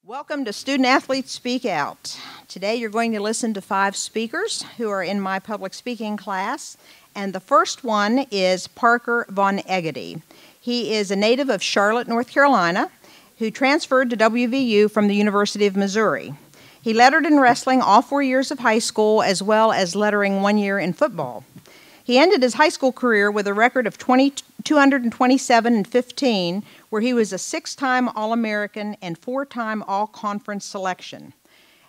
Welcome to Student Athletes Speak Out. Today you're going to listen to 5 speakers who are in my public speaking class, and the first one is Parker VonEgidy. He is a native of Charlotte, North Carolina, who transferred to WVU from the University of Missouri. He lettered in wrestling all 4 years of high school, as well as lettering 1 year in football. He ended his high school career with a record of 227 and 15, where he was a 6-time All-American and 4-time All-Conference selection.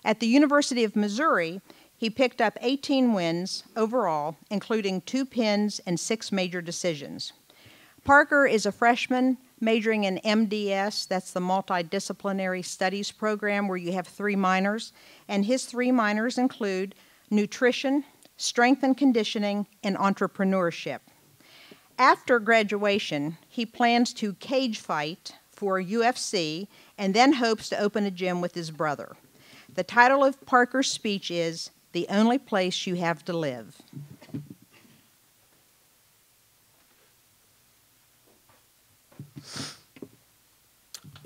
At the University of Missouri, he picked up 18 wins overall, including 2 pins and 6 major decisions. Parker is a freshman majoring in MDS, that's the Multidisciplinary Studies program where you have 3 minors, and his 3 minors include nutrition, strength and conditioning, and entrepreneurship. After graduation, he plans to cage fight for UFC and then hopes to open a gym with his brother. The title of Parker's speech is "The Only Place You Have to Live."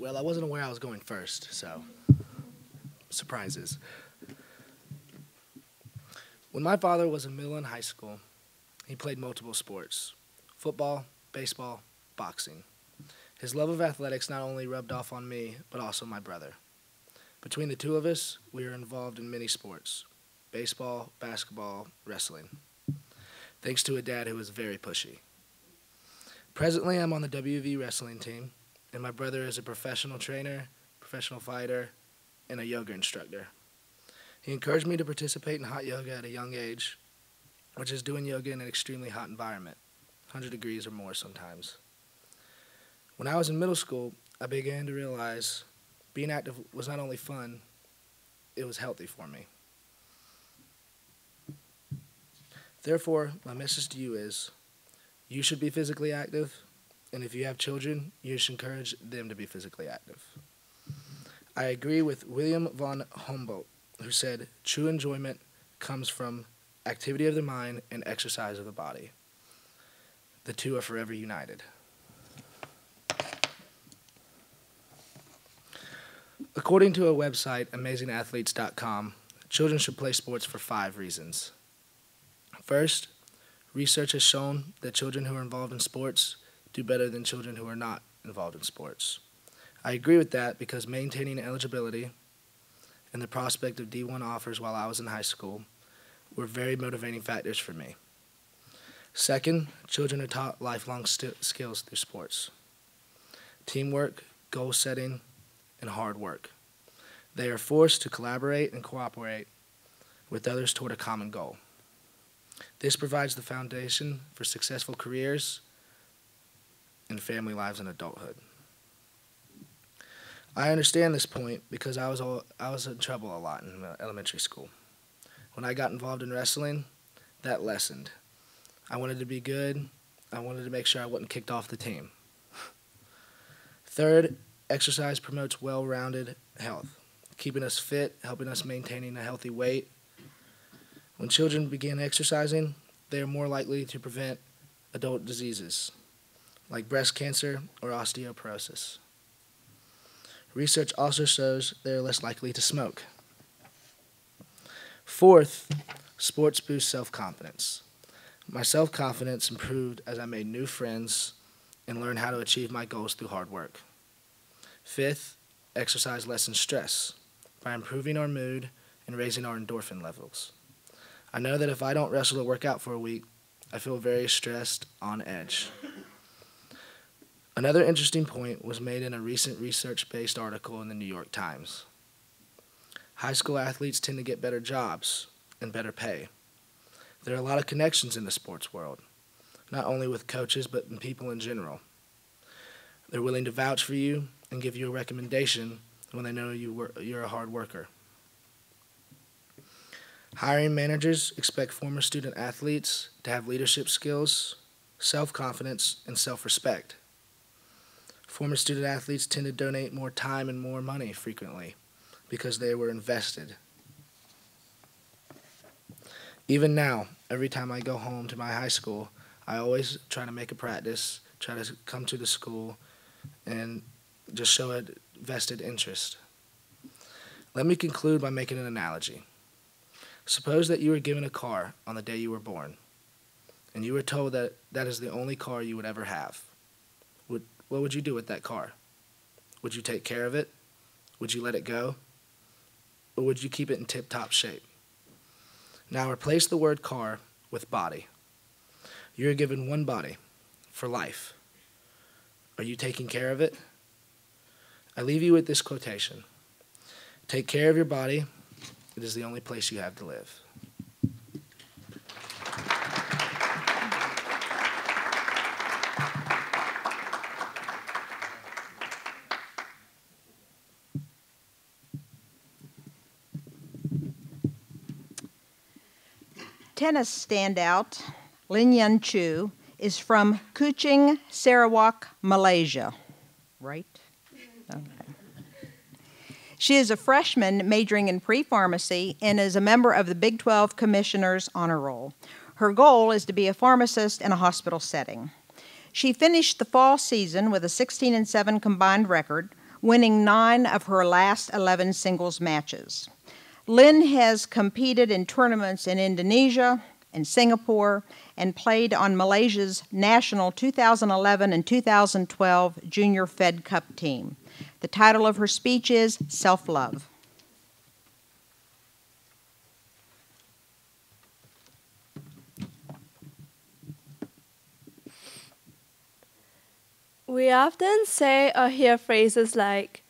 Well, I wasn't aware I was going first, so surprises. When my father was in middle and high school, he played multiple sports: football, baseball, boxing. His love of athletics not only rubbed off on me, but also my brother. Between the two of us, we were involved in many sports: baseball, basketball, wrestling, thanks to a dad who was very pushy. Presently, I'm on the WV wrestling team, and my brother is a professional trainer, professional fighter, and a yoga instructor. He encouraged me to participate in hot yoga at a young age, which is doing yoga in an extremely hot environment, 100 degrees or more sometimes. When I was in middle school, I began to realize being active was not only fun, it was healthy for me. Therefore, my message to you is, you should be physically active, and if you have children, you should encourage them to be physically active. I agree with William von Humboldt, who said, true enjoyment comes from activity of the mind and exercise of the body. The two are forever united. According to a website, AmazingAthletes.com, children should play sports for 5 reasons. First, research has shown that children who are involved in sports do better than children who are not involved in sports. I agree with that because maintaining eligibility and the prospect of D1 offers while I was in high school were very motivating factors for me. Second, children are taught lifelong skills through sports: teamwork, goal setting, and hard work. They are forced to collaborate and cooperate with others toward a common goal. This provides the foundation for successful careers and family lives in adulthood. I understand this point because I was in trouble a lot in elementary school. When I got involved in wrestling, that lessened. I wanted to be good. I wanted to make sure I wasn't kicked off the team. Third, exercise promotes well-rounded health, keeping us fit, helping us maintaining a healthy weight. When children begin exercising, they are more likely to prevent adult diseases like breast cancer or osteoporosis. Research also shows they are less likely to smoke. Fourth, sports boost self-confidence. My self-confidence improved as I made new friends and learned how to achieve my goals through hard work. Fifth, exercise lessens stress by improving our mood and raising our endorphin levels. I know that if I don't wrestle or work out for a week, I feel very stressed, on edge. Another interesting point was made in a recent research-based article in the New York Times. High school athletes tend to get better jobs and better pay. There are a lot of connections in the sports world, not only with coaches, but in people in general. They're willing to vouch for you and give you a recommendation when they know you're a hard worker. Hiring managers expect former student athletes to have leadership skills, self-confidence, and self-respect. Former student athletes tend to donate more time and more money frequently because they were invested. Even now, every time I go home to my high school, I always try to make a practice, try to come to the school, and just show a vested interest. Let me conclude by making an analogy. Suppose that you were given a car on the day you were born, and you were told that that is the only car you would ever have. What would you do with that car? Would you take care of it? Would you let it go? Or would you keep it in tip-top shape? Now replace the word car with body. You are given one body for life. Are you taking care of it? I leave you with this quotation. Take care of your body. It is the only place you have to live. Tennis standout Lin Choo is from Kuching, Sarawak, Malaysia. Right? Okay. She is a freshman majoring in pre-pharmacy and is a member of the Big 12 Commissioner's Honor Roll. Her goal is to be a pharmacist in a hospital setting. She finished the fall season with a 16-7 combined record, winning 9 of her last 11 singles matches. Lin has competed in tournaments in Indonesia and Singapore and played on Malaysia's national 2011 and 2012 Junior Fed Cup team. The title of her speech is Self-Love. We often say or hear phrases like,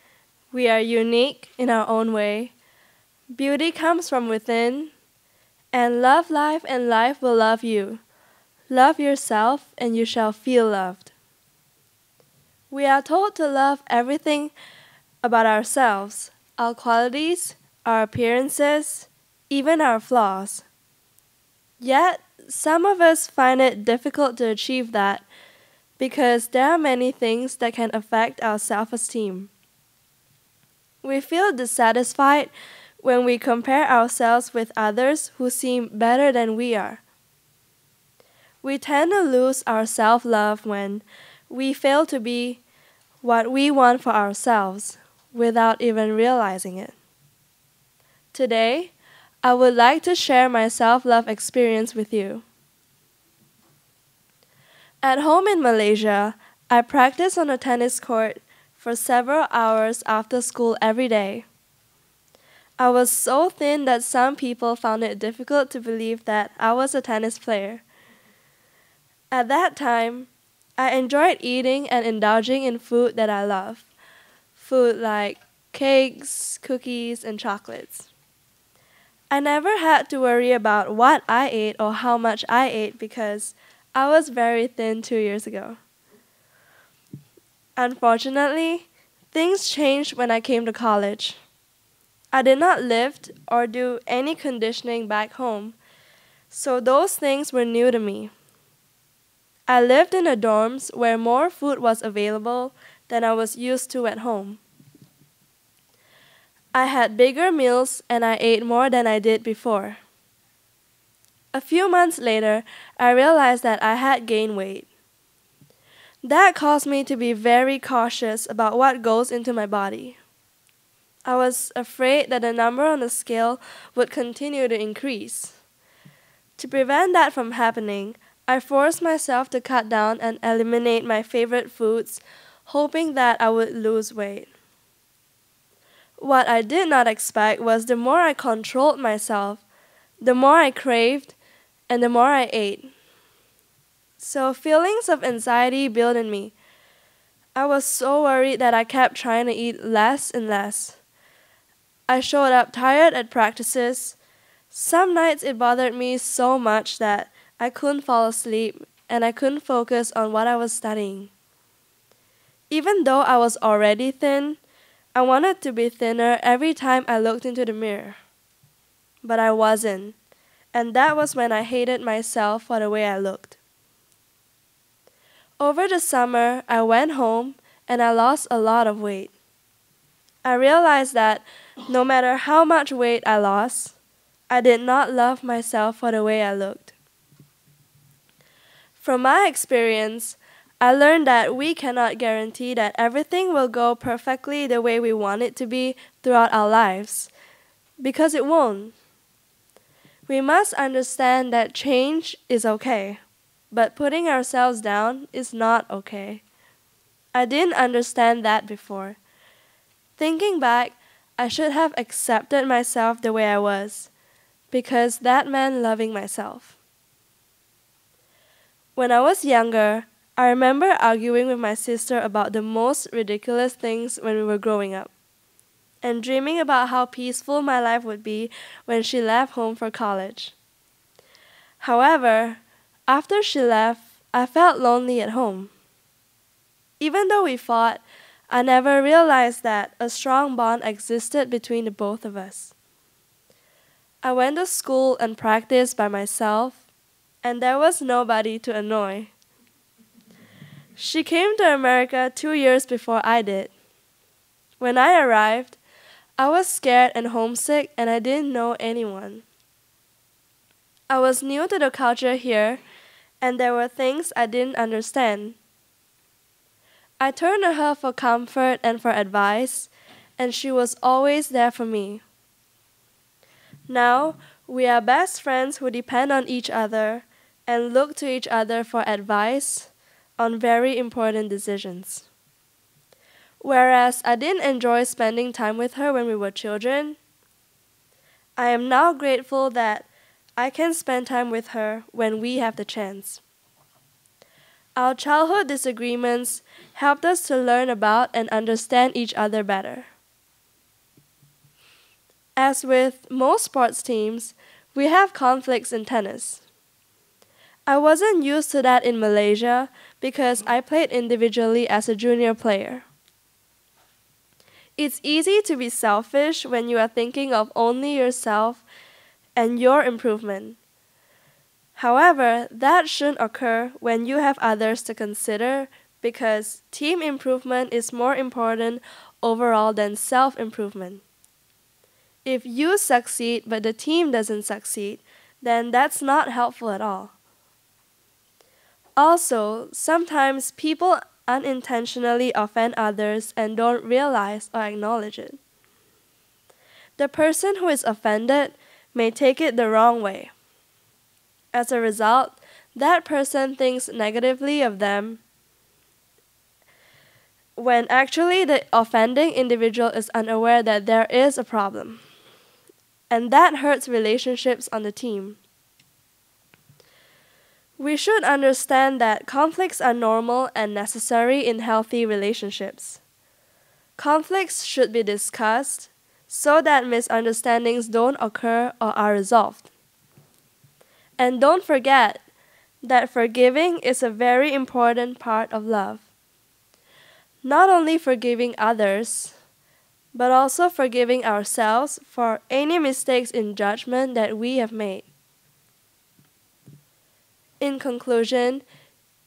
"We are unique in our own way," "Beauty comes from within," and "Love life and life will love you." Love yourself and you shall feel loved. We are told to love everything about ourselves, our qualities, our appearances, even our flaws. Yet, some of us find it difficult to achieve that because there are many things that can affect our self-esteem. We feel dissatisfied when we compare ourselves with others who seem better than we are. We tend to lose our self-love when we fail to be what we want for ourselves without even realizing it. Today, I would like to share my self-love experience with you. At home in Malaysia, I practice on a tennis court for several hours after school every day. I was so thin that some people found it difficult to believe that I was a tennis player. At that time, I enjoyed eating and indulging in food that I love. Food like cakes, cookies, and chocolates. I never had to worry about what I ate or how much I ate because I was very thin 2 years ago. Unfortunately, things changed when I came to college. I did not lift or do any conditioning back home, so those things were new to me. I lived in the dorms where more food was available than I was used to at home. I had bigger meals and I ate more than I did before. A few months later, I realized that I had gained weight. That caused me to be very cautious about what goes into my body. I was afraid that the number on the scale would continue to increase. To prevent that from happening, I forced myself to cut down and eliminate my favorite foods, hoping that I would lose weight. What I did not expect was the more I controlled myself, the more I craved, and the more I ate. So feelings of anxiety built in me. I was so worried that I kept trying to eat less and less. I showed up tired at practices. Some nights it bothered me so much that I couldn't fall asleep and I couldn't focus on what I was studying. Even though I was already thin, I wanted to be thinner every time I looked into the mirror. But I wasn't, and that was when I hated myself for the way I looked. Over the summer, I went home and I lost a lot of weight. I realized that no matter how much weight I lost, I did not love myself for the way I looked. From my experience, I learned that we cannot guarantee that everything will go perfectly the way we want it to be throughout our lives, because it won't. We must understand that change is okay, but putting ourselves down is not okay. I didn't understand that before. Thinking back, I should have accepted myself the way I was, because that meant loving myself. When I was younger, I remember arguing with my sister about the most ridiculous things when we were growing up, and dreaming about how peaceful my life would be when she left home for college. However, after she left, I felt lonely at home. Even though we fought, I never realized that a strong bond existed between the both of us. I went to school and practiced by myself, and there was nobody to annoy. She came to America 2 years before I did. When I arrived, I was scared and homesick, and I didn't know anyone. I was new to the culture here, and there were things I didn't understand. I turned to her for comfort and for advice, and she was always there for me. Now, we are best friends who depend on each other and look to each other for advice on very important decisions. Whereas I didn't enjoy spending time with her when we were children, I am now grateful that I can spend time with her when we have the chance. Our childhood disagreements helped us to learn about and understand each other better. As with most sports teams, we have conflicts in tennis. I wasn't used to that in Malaysia because I played individually as a junior player. It's easy to be selfish when you are thinking of only yourself and your improvement. However, that shouldn't occur when you have others to consider because team improvement is more important overall than self-improvement. If you succeed but the team doesn't succeed, then that's not helpful at all. Also, sometimes people unintentionally offend others and don't realize or acknowledge it. The person who is offended may take it the wrong way. As a result, that person thinks negatively of them when actually the offending individual is unaware that there is a problem. And that hurts relationships on the team. We should understand that conflicts are normal and necessary in healthy relationships. Conflicts should be discussed so that misunderstandings don't occur or are resolved. And don't forget that forgiving is a very important part of love. Not only forgiving others, but also forgiving ourselves for any mistakes in judgment that we have made. In conclusion,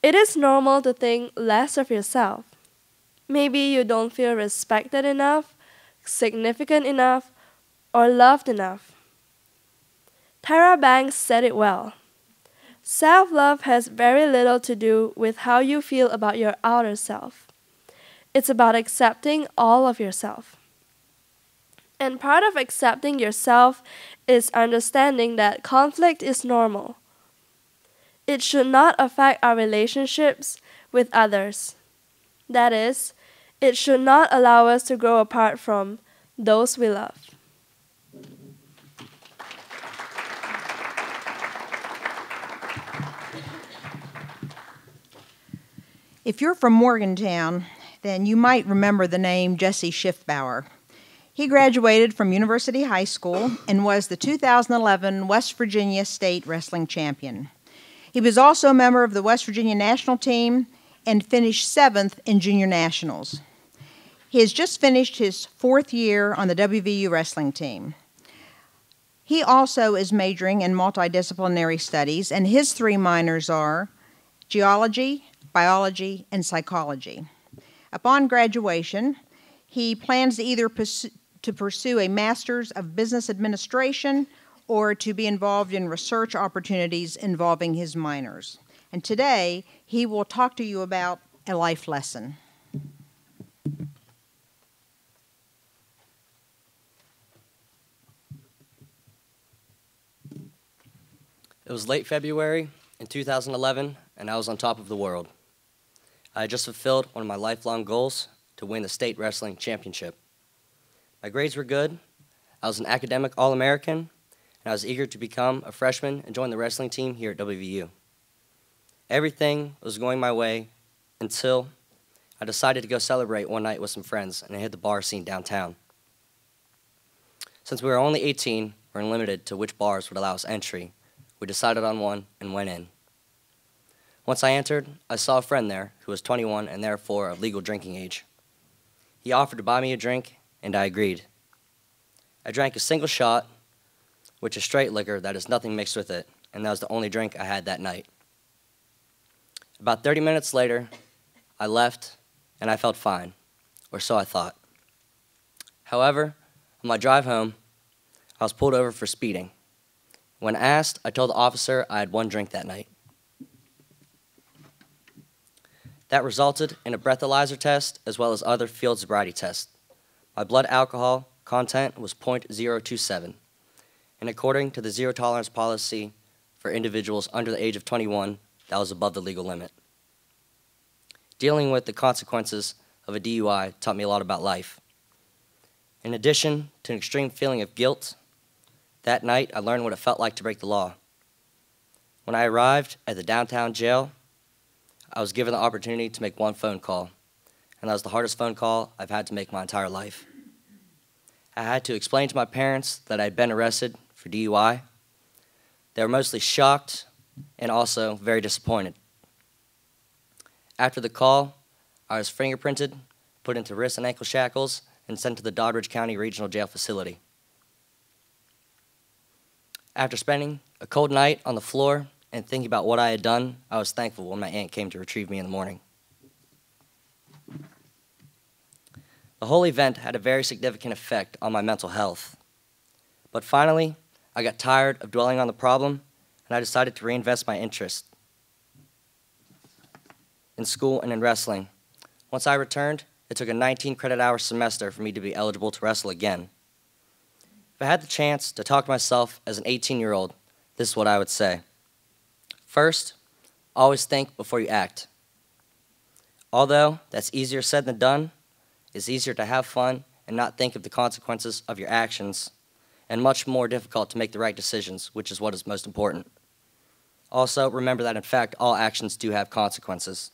it is normal to think less of yourself. Maybe you don't feel respected enough, significant enough, or loved enough. Tyra Banks said it well. Self-love has very little to do with how you feel about your outer self. It's about accepting all of yourself. And part of accepting yourself is understanding that conflict is normal. It should not affect our relationships with others. That is, it should not allow us to grow apart from those we love. If you're from Morgantown, then you might remember the name Jesse Schiffbauer. He graduated from University High School and was the 2011 West Virginia State Wrestling Champion. He was also a member of the West Virginia national team and finished 7th in junior nationals. He has just finished his 4th year on the WVU wrestling team. He also is majoring in multidisciplinary studies, and his 3 minors are geology, biology, and psychology. Upon graduation, he plans to either pursue a Master's of Business Administration or to be involved in research opportunities involving his minors. And today, he will talk to you about a life lesson. It was late February in 2011, and I was on top of the world. I had just fulfilled one of my lifelong goals to win the state wrestling championship. My grades were good, I was an academic All-American, and I was eager to become a freshman and join the wrestling team here at WVU. Everything was going my way until I decided to go celebrate one night with some friends, and I hit the bar scene downtown. Since we were only 18, we were limited to which bars would allow us entry. We decided on one and went in. Once I entered, I saw a friend there who was 21 and therefore of legal drinking age. He offered to buy me a drink, and I agreed. I drank a single shot, which is straight liquor that has nothing mixed with it, and that was the only drink I had that night. About 30 minutes later, I left, and I felt fine, or so I thought. However, on my drive home, I was pulled over for speeding. When asked, I told the officer I had one drink that night. That resulted in a breathalyzer test as well as other field sobriety tests. My blood alcohol content was .027, and according to the zero tolerance policy for individuals under the age of 21, that was above the legal limit. Dealing with the consequences of a DUI taught me a lot about life. In addition to an extreme feeling of guilt, that night I learned what it felt like to break the law. When I arrived at the downtown jail, I was given the opportunity to make one phone call, and that was the hardest phone call I've had to make my entire life. I had to explain to my parents that I had been arrested for DUI. They were mostly shocked and also very disappointed. After the call, I was fingerprinted, put into wrist and ankle shackles, and sent to the Doddridge County Regional Jail facility. After spending a cold night on the floor and thinking about what I had done, I was thankful when my aunt came to retrieve me in the morning. The whole event had a very significant effect on my mental health. But finally, I got tired of dwelling on the problem, and I decided to reinvest my interest in school and in wrestling. Once I returned, it took a 19-credit-hour semester for me to be eligible to wrestle again. If I had the chance to talk to myself as an 18-year-old, this is what I would say. First, always think before you act. Although that's easier said than done, it's easier to have fun and not think of the consequences of your actions, and much more difficult to make the right decisions, which is what is most important. Also, remember that in fact, all actions do have consequences.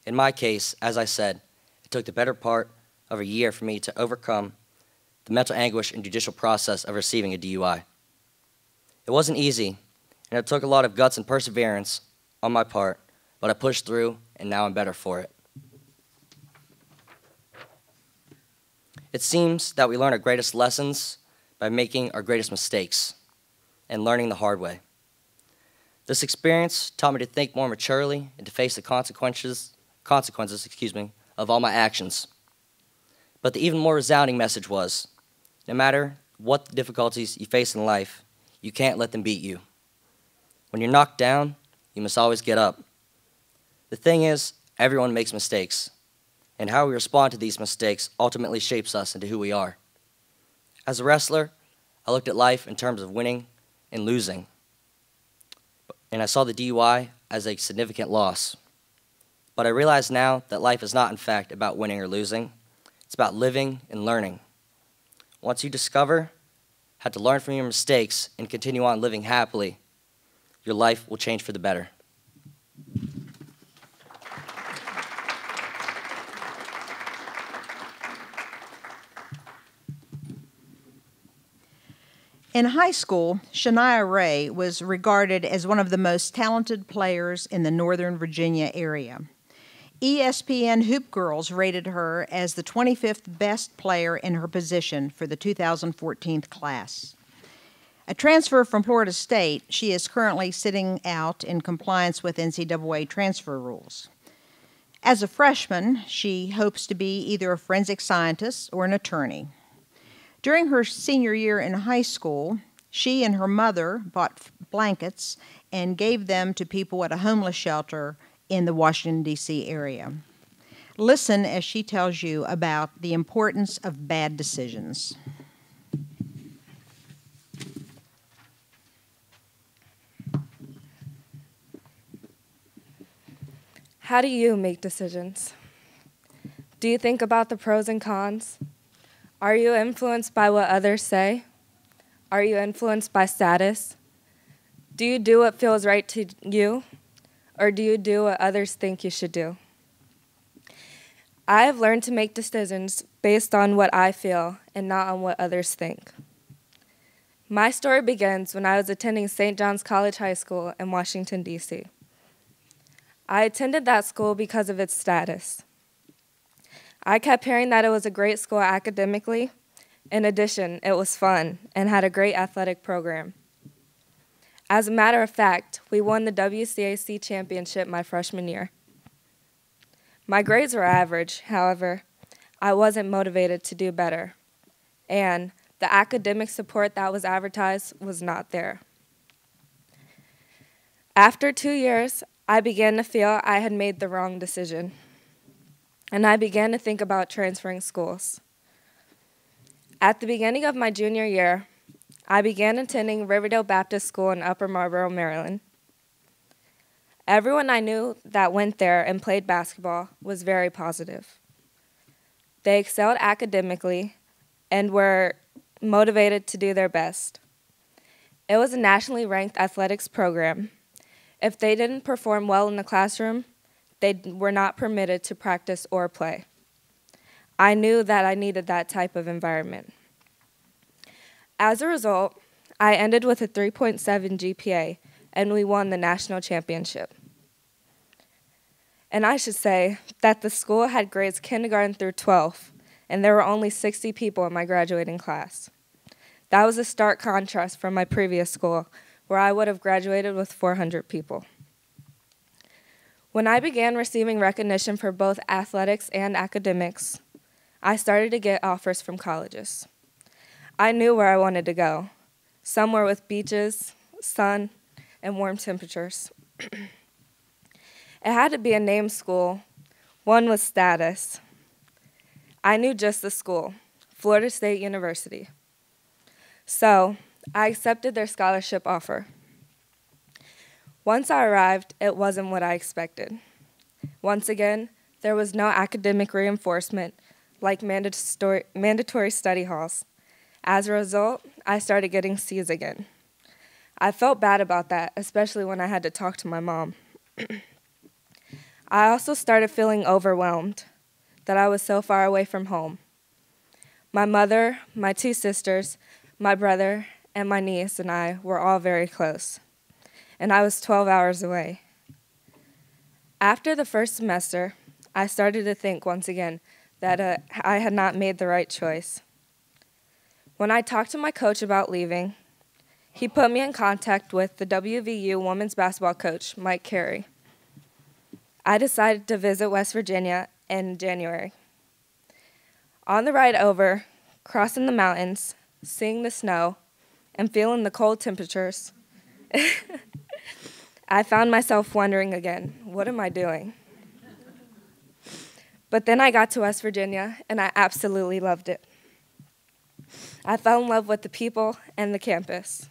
In my case, as I said, it took the better part of a year for me to overcome the mental anguish and judicial process of receiving a DUI. It wasn't easy, and it took a lot of guts and perseverance on my part, but I pushed through, and now I'm better for it. It seems that we learn our greatest lessons by making our greatest mistakes and learning the hard way. This experience taught me to think more maturely and to face the consequences of all my actions. But the even more resounding message was, no matter what difficulties you face in life, you can't let them beat you. When you're knocked down, you must always get up. The thing is, everyone makes mistakes, and how we respond to these mistakes ultimately shapes us into who we are. As a wrestler, I looked at life in terms of winning and losing, and I saw the DUI as a significant loss. But I realize now that life is not, in fact, about winning or losing. It's about living and learning. Once you discover how to learn from your mistakes and continue on living happily, your life will change for the better. In high school, Chania Ray was regarded as one of the most talented players in the Northern Virginia area. ESPN Hoop Girls rated her as the 25th best player in her position for the 2014 class. A transfer from Florida State, she is currently sitting out in compliance with NCAA transfer rules. As a freshman, she hopes to be either a forensic scientist or an attorney. During her senior year in high school, she and her mother bought blankets and gave them to people at a homeless shelter in the Washington, D.C. area. Listen as she tells you about the importance of bad decisions. How do you make decisions? Do you think about the pros and cons? Are you influenced by what others say? Are you influenced by status? Do you do what feels right to you? Or do you do what others think you should do? I have learned to make decisions based on what I feel and not on what others think. My story begins when I was attending St. John's College High School in Washington, D.C. I attended that school because of its status. I kept hearing that it was a great school academically. In addition, it was fun and had a great athletic program. As a matter of fact, we won the WCAC championship my freshman year. My grades were average, however, I wasn't motivated to do better, and the academic support that was advertised was not there. After 2 years, I began to feel I had made the wrong decision, and I began to think about transferring schools. At the beginning of my junior year, I began attending Riverdale Baptist School in Upper Marlboro, Maryland. Everyone I knew that went there and played basketball was very positive. They excelled academically and were motivated to do their best. It was a nationally ranked athletics program. If they didn't perform well in the classroom, they were not permitted to practice or play. I knew that I needed that type of environment. As a result, I ended with a 3.7 GPA, and we won the national championship. And I should say that the school had grades kindergarten through 12th, and there were only 60 people in my graduating class. That was a stark contrast from my previous school, where I would have graduated with 400 people. When I began receiving recognition for both athletics and academics, I started to get offers from colleges. I knew where I wanted to go, somewhere with beaches, sun, and warm temperatures. It had to be a name school, one with status. I knew just the school, Florida State University. So I accepted their scholarship offer. Once I arrived, it wasn't what I expected. Once again, there was no academic reinforcement like mandatory study halls. As a result, I started getting C's again. I felt bad about that, especially when I had to talk to my mom. I also started feeling overwhelmed that I was so far away from home. My mother, my 2 sisters, my brother, and my niece and I were all very close, and I was 12 hours away. After the first semester, I started to think once again that I had not made the right choice. When I talked to my coach about leaving, he put me in contact with the WVU women's basketball coach, Mike Carey. I decided to visit West Virginia in January. On the ride over, crossing the mountains, seeing the snow, and feeling the cold temperatures, I found myself wondering again, what am I doing? But then I got to West Virginia, and I absolutely loved it. I fell in love with the people and the campus.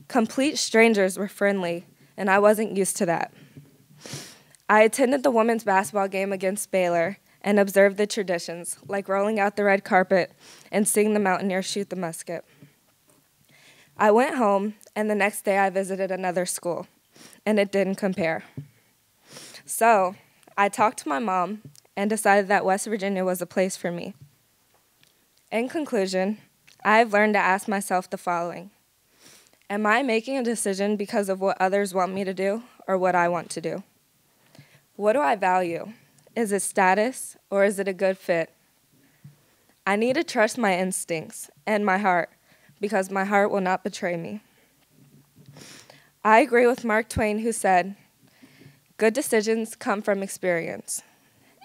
Complete strangers were friendly, and I wasn't used to that. I attended the women's basketball game against Baylor and observed the traditions, like rolling out the red carpet and seeing the Mountaineers shoot the musket. I went home, and the next day I visited another school, and it didn't compare. So I talked to my mom and decided that West Virginia was a place for me. In conclusion, I've learned to ask myself the following. Am I making a decision because of what others want me to do or what I want to do? What do I value? Is it status or is it a good fit? I need to trust my instincts and my heart because my heart will not betray me. I agree with Mark Twain, who said, "Good decisions come from experience.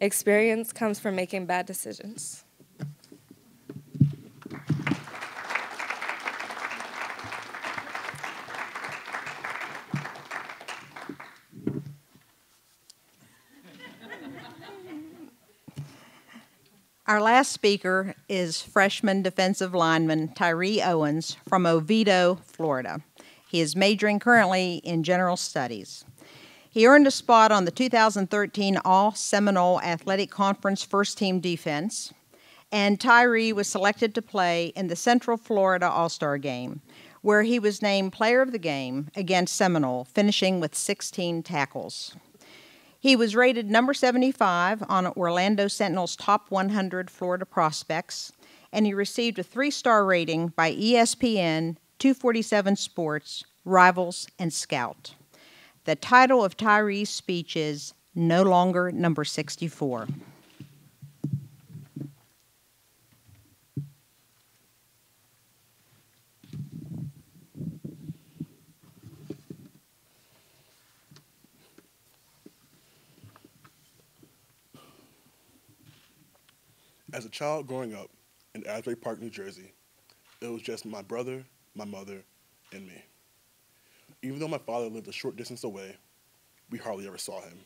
Experience comes from making bad decisions." Our last speaker is freshman defensive lineman Tyree Owens from Oviedo, Florida. He is majoring currently in general studies. He earned a spot on the 2013 All-Seminole Athletic Conference first-team defense, and Tyree was selected to play in the Central Florida All-Star Game, where he was named Player of the Game against Seminole, finishing with 16 tackles. He was rated number 75 on Orlando Sentinel's Top 100 Florida Prospects, and he received a 3-star rating by ESPN, 247 Sports, Rivals, and Scout. The title of Tyree's speech is No Longer Number 64. As a child growing up in Asbury Park, New Jersey, it was just my brother, my mother, and me. Even though my father lived a short distance away, we hardly ever saw him.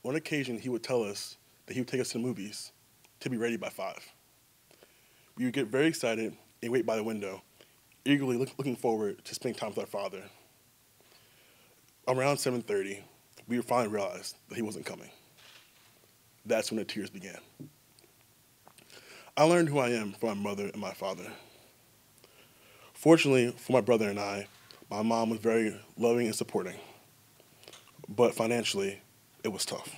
On occasion, he would tell us that he would take us to the movies to be ready by 5. We would get very excited and wait by the window, eagerly looking forward to spending time with our father. Around 7:30, we would finally realize that he wasn't coming. That's when the tears began. I learned who I am from my mother and my father. Fortunately for my brother and I, my mom was very loving and supporting. But financially, it was tough.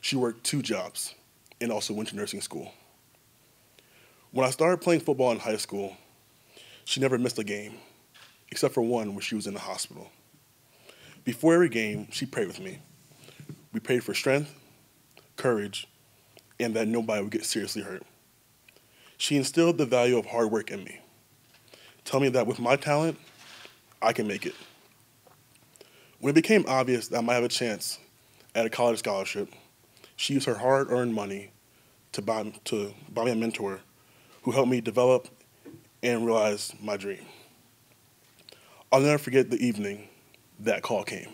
She worked 2 jobs and also went to nursing school. When I started playing football in high school, she never missed a game, except for one where she was in the hospital. Before every game, she prayed with me. We prayed for strength, courage, and that nobody would get seriously hurt. She instilled the value of hard work in me, telling me that with my talent, I can make it. When it became obvious that I might have a chance at a college scholarship, she used her hard-earned money to buy me a mentor who helped me develop and realize my dream. I'll never forget the evening that call came.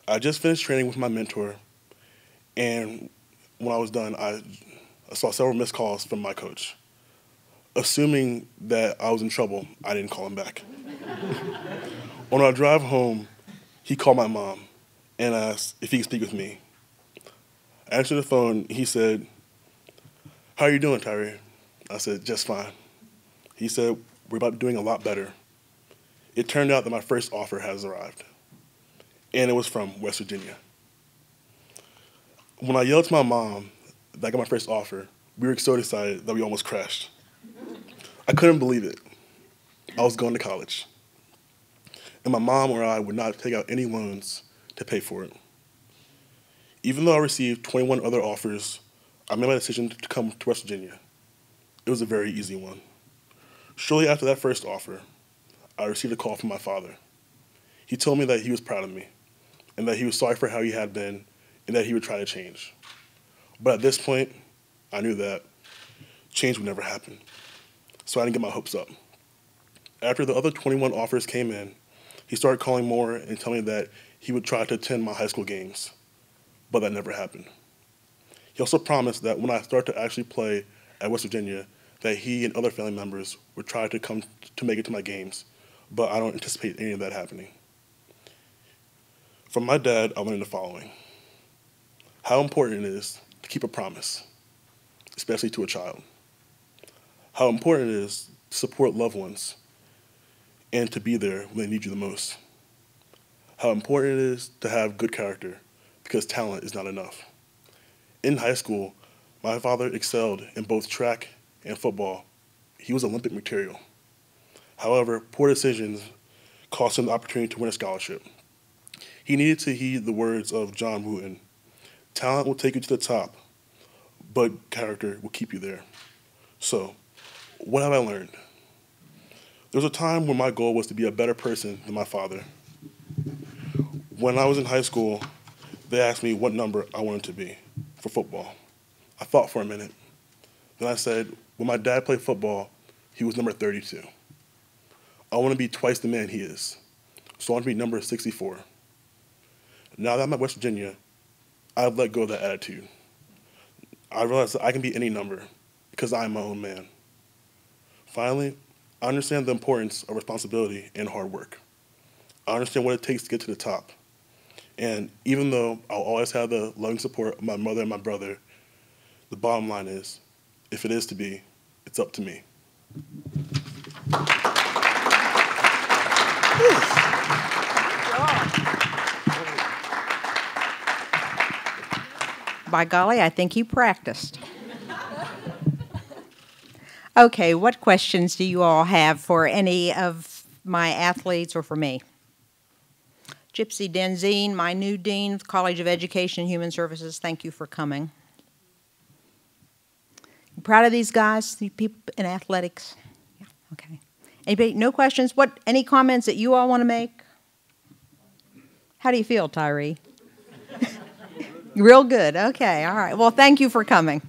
I just finished training with my mentor, and when I was done, I saw several missed calls from my coach. Assuming that I was in trouble, I didn't call him back. On our drive home, he called my mom and asked if he could speak with me. I answered the phone. He said, "How are you doing, Tyree?" I said, "Just fine." He said, "We're about to be doing a lot better." It turned out that my first offer has arrived, and it was from West Virginia. When I yelled to my mom that I got my first offer, we were so excited that we almost crashed. I couldn't believe it. I was going to college, and my mom or I would not take out any loans to pay for it. Even though I received 21 other offers, I made my decision to come to West Virginia. It was a very easy one. Shortly after that first offer, I received a call from my father. He told me that he was proud of me, and that he was sorry for how he had been, and that he would try to change. But at this point, I knew that change would never happen, so I didn't get my hopes up. After the other 21 offers came in, he started calling more and telling me that he would try to attend my high school games, but that never happened. He also promised that when I start to actually play at West Virginia, that he and other family members would try to come to make it to my games, but I don't anticipate any of that happening. From my dad, I learned the following: how important it is to keep a promise, especially to a child. How important it is to support loved ones and to be there when they need you the most. How important it is to have good character, because talent is not enough. In high school, my father excelled in both track and football. He was Olympic material. However, poor decisions cost him the opportunity to win a scholarship. He needed to heed the words of John Wooten: "Talent will take you to the top, but character will keep you there." So, what have I learned? There was a time when my goal was to be a better person than my father. When I was in high school, they asked me what number I wanted to be for football. I thought for a minute. Then I said, when my dad played football, he was number 32. I want to be twice the man he is, so I want to be number 64. Now that I'm at West Virginia, I've let go of that attitude. I realize that I can be any number because I am my own man. Finally, I understand the importance of responsibility and hard work. I understand what it takes to get to the top. And even though I'll always have the loving support of my mother and my brother, the bottom line is, if it is to be, it's up to me. By golly, I think you practiced. Okay, what questions do you all have for any of my athletes or for me? Gypsy Denzine, my new dean, College of Education and Human Services, thank you for coming. You proud of these guys, these people in athletics? Yeah, okay. Anybody, no questions? Any comments that you all want to make? How do you feel, Tyree? Real good. Okay, all right. Well, thank you for coming.